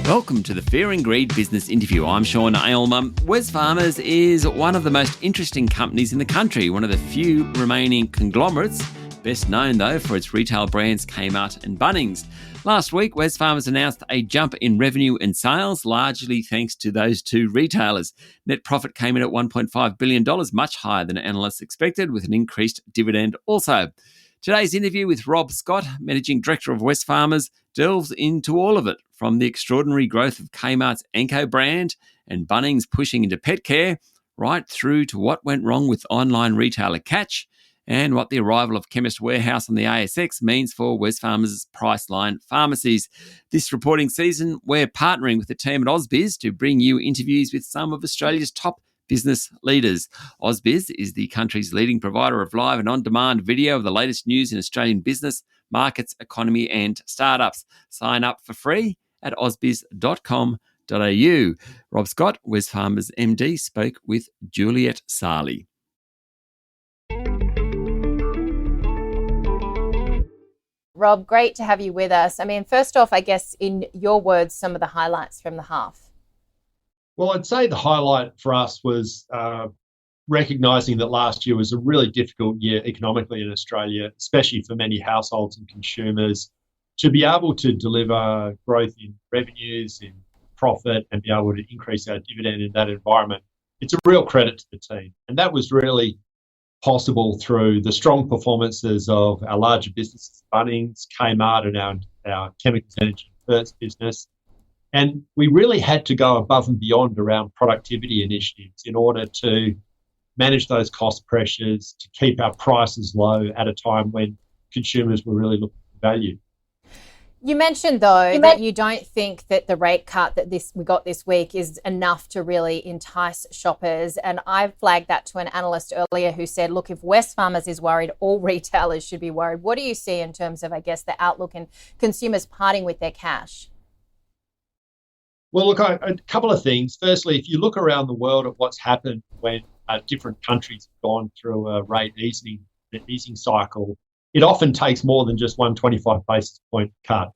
Welcome to the Fear and Greed Business Interview. I'm Sean Aylmer. Wesfarmers is one of the most interesting companies in the country, one of the few remaining conglomerates, best known though for its retail brands Kmart and Bunnings. Last week, Wesfarmers announced a jump in revenue and sales, largely thanks to those two retailers. Net profit came in at $1.5 billion, much higher than analysts expected, with an increased dividend also. Today's interview with Rob Scott, Managing Director of Wesfarmers, delves into all of it, from the extraordinary growth of Kmart's Anko brand and Bunnings pushing into pet care, right through to what went wrong with online retailer Catch and what the arrival of Chemist Warehouse on the ASX means for Wesfarmers Priceline pharmacies. This reporting season, we're partnering with the team at AusBiz to bring you interviews with some of Australia's top business leaders. AusBiz is the country's leading provider of live and on-demand video of the latest news in Australian business, markets, economy and startups. Sign up for free at ausbiz.com.au. Rob Scott, Wesfarmers MD, spoke with Juliet Sarli. Rob, great to have you with us. I mean, first off, I guess in your words, some of the highlights from the half. Well, I'd say the highlight for us was recognising that last year was a really difficult year economically in Australia, especially for many households and consumers. To be able to deliver growth in revenues, in profit, and be able to increase our dividend in that environment, it's a real credit to the team. And that was really possible through the strong performances of our larger businesses, Bunnings, Kmart, and our chemicals, energy, and ferts business. And we really had to go above and beyond around productivity initiatives in order to manage those cost pressures, to keep our prices low at a time when consumers were really looking for value. You mentioned, though, that you don't think that the rate cut that we got this week is enough to really entice shoppers. And I flagged that to an analyst earlier who said, look, if Wesfarmers is worried, all retailers should be worried. What do you see in terms of, I guess, the outlook and consumers parting with their cash? Well, look, a couple of things. Firstly, if you look around the world at what's happened when different countries have gone through a rate easing cycle, it often takes more than just one 25 basis point cut.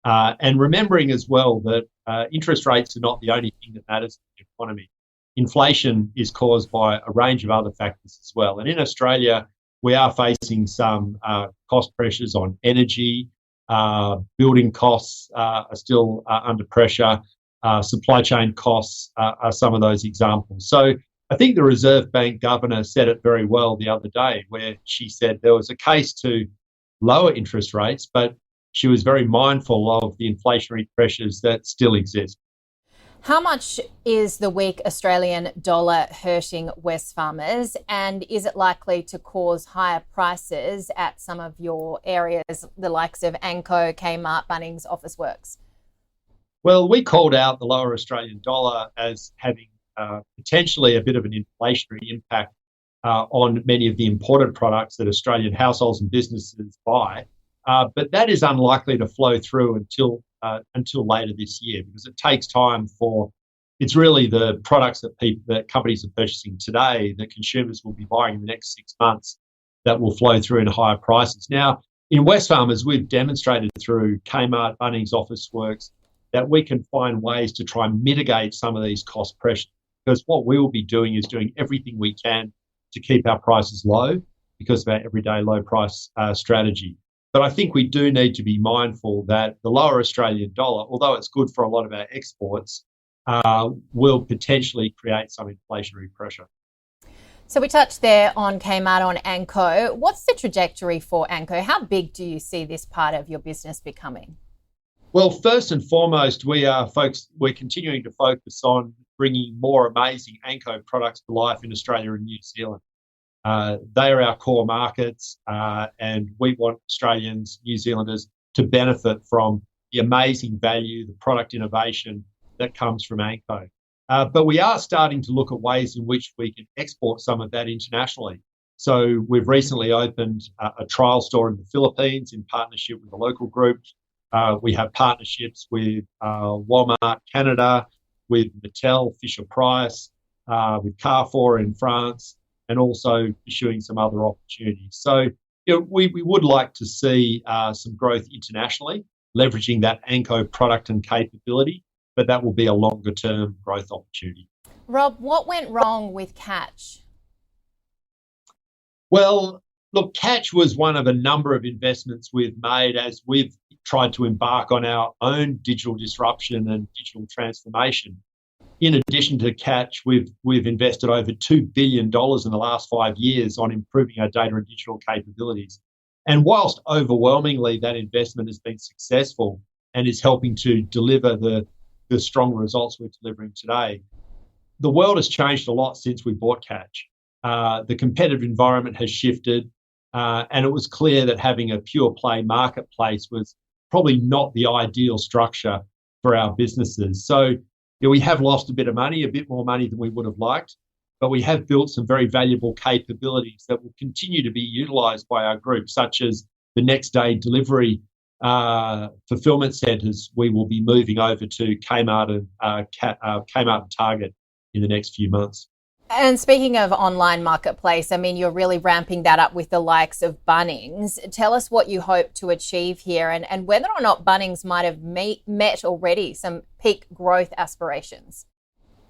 And remembering as well that interest rates are not the only thing that matters in the economy. Inflation is caused by a range of other factors as well. And in Australia, we are facing some cost pressures on energy. Building costs are still under pressure. Supply chain costs are some of those examples. So I think the Reserve Bank governor said it very well the other day, where she said there was a case to lower interest rates, but she was very mindful of the inflationary pressures that still exist. How much is the weak Australian dollar hurting Wesfarmers, and is it likely to cause higher prices at some of your areas, the likes of Anko, Kmart, Bunnings, Officeworks? Well, we called out the lower Australian dollar as having potentially a bit of an inflationary impact on many of the imported products that Australian households and businesses buy. But that is unlikely to flow through until later this year, because it takes time it's really the products that companies are purchasing today that consumers will be buying in the next 6 months that will flow through in higher prices. Now, in Wesfarmers, we've demonstrated through Kmart, Bunnings, Officeworks, that we can find ways to try and mitigate some of these cost pressures, because what we will be doing is doing everything we can to keep our prices low because of our everyday low price strategy. But I think we do need to be mindful that the lower Australian dollar, although it's good for a lot of our exports, will potentially create some inflationary pressure. So we touched there on Kmart, on Anko. What's the trajectory for Anko? How big do you see this part of your business becoming? Well, first and foremost, we're continuing to focus on bringing more amazing Anko products to life in Australia and New Zealand. They are our core markets, and we want Australians, New Zealanders, to benefit from the amazing value, the product innovation that comes from Anko. But we are starting to look at ways in which we can export some of that internationally. So we've recently opened a trial store in the Philippines in partnership with a local group. We have partnerships with Walmart Canada, with Mattel, Fisher-Price, with Carrefour in France, and also pursuing some other opportunities. So we would like to see some growth internationally, leveraging that Anko product and capability. but that will be a longer-term growth opportunity. Rob, what went wrong with Catch? Well, look, Catch was one of a number of investments we've made as we've tried to embark on our own digital disruption and digital transformation. In addition to Catch, we've invested over $2 billion in the last 5 years on improving our data and digital capabilities. And whilst overwhelmingly that investment has been successful and is helping to deliver the strong results we're delivering today, the world has changed a lot since we bought Catch. The competitive environment has shifted, and it was clear that having a pure play marketplace was probably not the ideal structure for our businesses. So we have lost a bit of money, a bit more money than we would have liked, but we have built some very valuable capabilities that will continue to be utilised by our group, such as the next day delivery fulfilment centres. We will be moving over to Kmart and Target in the next few months. And speaking of online marketplace, I mean, you're really ramping that up with the likes of Bunnings. Tell us what you hope to achieve here and whether or not Bunnings might have met already some peak growth aspirations.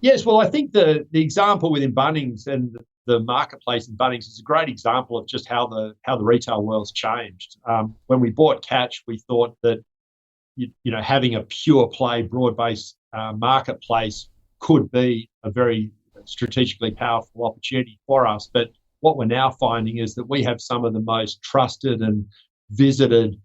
Yes, well, I think the example within Bunnings and the marketplace in Bunnings is a great example of just how the retail world's changed. When we bought Catch, we thought that having a pure play, broad-based marketplace could be a very strategically powerful opportunity for us. But what we're now finding is that we have some of the most trusted and visited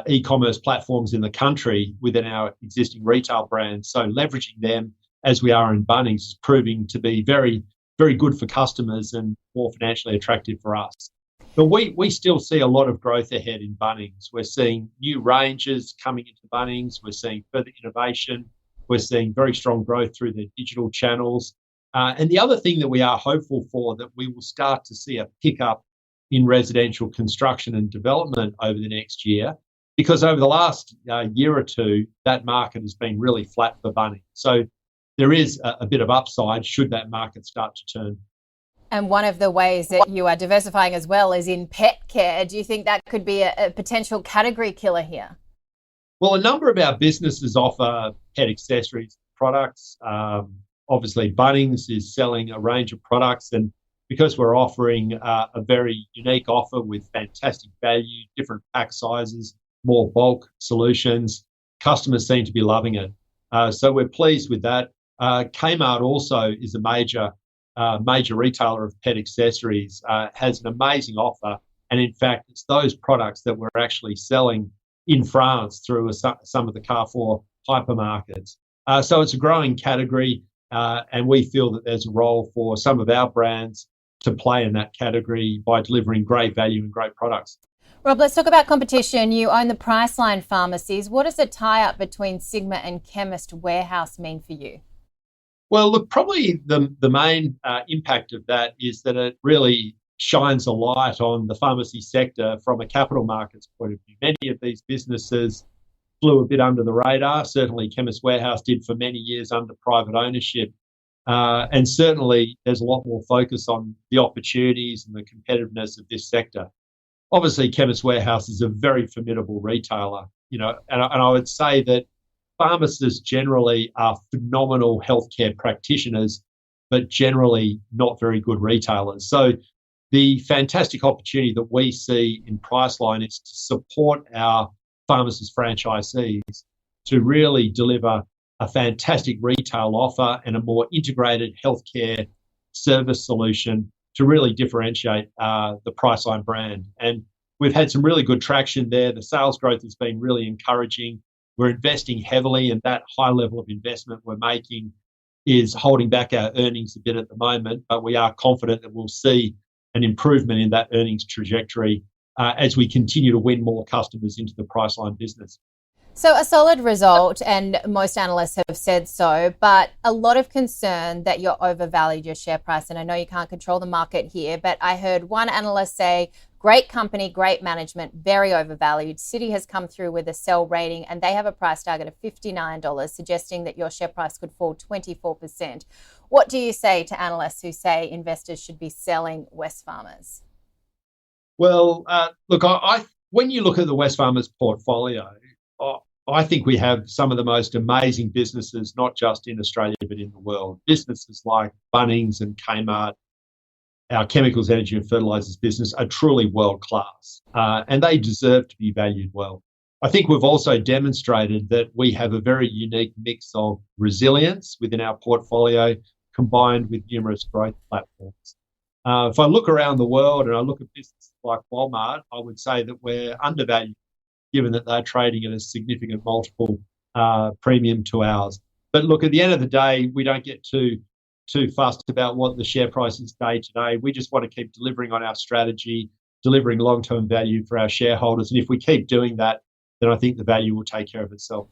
e-commerce platforms in the country within our existing retail brands. So leveraging them as we are in Bunnings is proving to be very, very good for customers and more financially attractive for us. But we still see a lot of growth ahead in Bunnings. We're seeing new ranges coming into Bunnings. We're seeing further innovation. We're seeing very strong growth through the digital channels. And the other thing that we are hopeful for, that we will start to see a pickup in residential construction and development over the next year, because over the last year or two, that market has been really flat for Bunnings. So there is a bit of upside should that market start to turn. And one of the ways that you are diversifying as well is in pet care. Do you think that could be a potential category killer here? Well, a number of our businesses offer pet accessories products. Obviously, Bunnings is selling a range of products, and because we're offering a very unique offer with fantastic value, different pack sizes, more bulk solutions, customers seem to be loving it. So we're pleased with that. Kmart also is a major retailer of pet accessories, has an amazing offer, and in fact, it's those products that we're actually selling in France through some of the Carrefour hypermarkets. So it's a growing category. And we feel that there's a role for some of our brands to play in that category by delivering great value and great products. Rob, let's talk about competition. You own the Priceline pharmacies. What does a tie-up between Sigma and Chemist Warehouse mean for you? Well, look, probably the main impact of that is that it really shines a light on the pharmacy sector from a capital markets point of view. Many of these businesses flew a bit under the radar. Certainly Chemist Warehouse did for many years under private ownership. And certainly there's a lot more focus on the opportunities and the competitiveness of this sector. Obviously, Chemist Warehouse is a very formidable retailer, and I would say that pharmacists generally are phenomenal healthcare practitioners, but generally not very good retailers. So the fantastic opportunity that we see in Priceline is to support our pharmacist franchisees to really deliver a fantastic retail offer and a more integrated healthcare service solution to really differentiate the Priceline brand. And we've had some really good traction there. The sales growth has been really encouraging. We're investing heavily, and that high level of investment we're making is holding back our earnings a bit at the moment, but we are confident that we'll see an improvement in that earnings trajectory as we continue to win more customers into the Priceline business. So a solid result, and most analysts have said so, but a lot of concern that you're overvalued your share price. And I know you can't control the market here, but I heard one analyst say, great company, great management, very overvalued. Citi has come through with a sell rating and they have a price target of $59, suggesting that your share price could fall 24%. What do you say to analysts who say investors should be selling Wesfarmers? Well, look, when you look at the Wesfarmers portfolio, I think we have some of the most amazing businesses, not just in Australia, but in the world. Businesses like Bunnings and Kmart, our chemicals, energy and fertilisers business, are truly world-class, and they deserve to be valued well. I think we've also demonstrated that we have a very unique mix of resilience within our portfolio combined with numerous growth platforms. If I look around the world and I look at businesses like Walmart, I would say that we're undervalued, given that they're trading at a significant multiple premium to ours. But look, at the end of the day, we don't get too fussed about what the share price is day to day. We just want to keep delivering on our strategy, delivering long-term value for our shareholders. And if we keep doing that, then I think the value will take care of itself.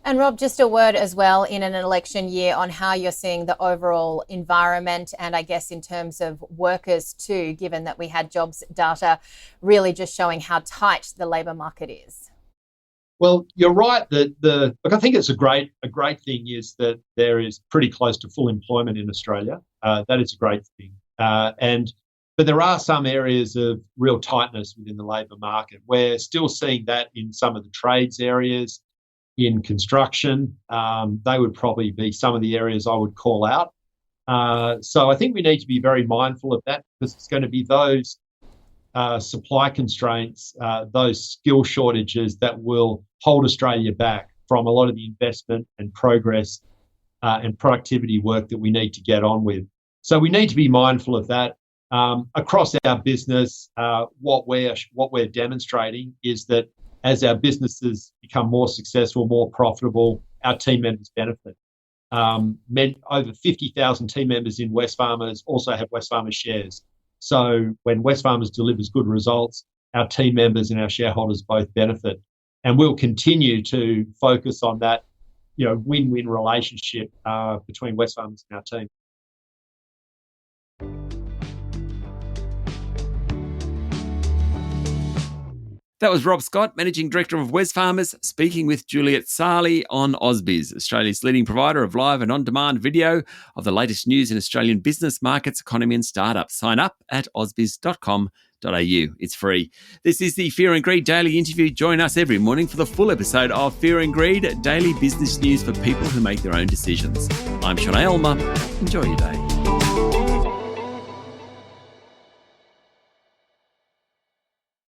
And Rob, just a word as well in an election year on how you're seeing the overall environment and I guess in terms of workers too, given that we had jobs data really just showing how tight the labour market is. Well, you're right that look, I think it's a great thing is that there is pretty close to full employment in Australia. That is a great thing. But there are some areas of real tightness within the labour market. We're still seeing that in some of the trades areas, in construction. They would probably be some of the areas I would call out. So I think we need to be very mindful of that because it's going to be those supply constraints, those skill shortages that will hold Australia back from a lot of the investment and progress and productivity work that we need to get on with. So we need to be mindful of that. Across our business, what we're demonstrating is that as our businesses become more successful, more profitable, our team members benefit. Over 50,000 team members in Wesfarmers also have Wesfarmers shares. So when Wesfarmers delivers good results, our team members and our shareholders both benefit. And we'll continue to focus on that, win-win relationship between Wesfarmers and our team. That was Rob Scott, Managing Director of Wesfarmers, speaking with Juliet Sarli on Ausbiz, Australia's leading provider of live and on-demand video of the latest news in Australian business, markets, economy and startups. Sign up at ausbiz.com.au. It's free. This is the Fear and Greed Daily Interview. Join us every morning for the full episode of Fear and Greed, daily business news for people who make their own decisions. I'm Sean Aylmer. Enjoy your day.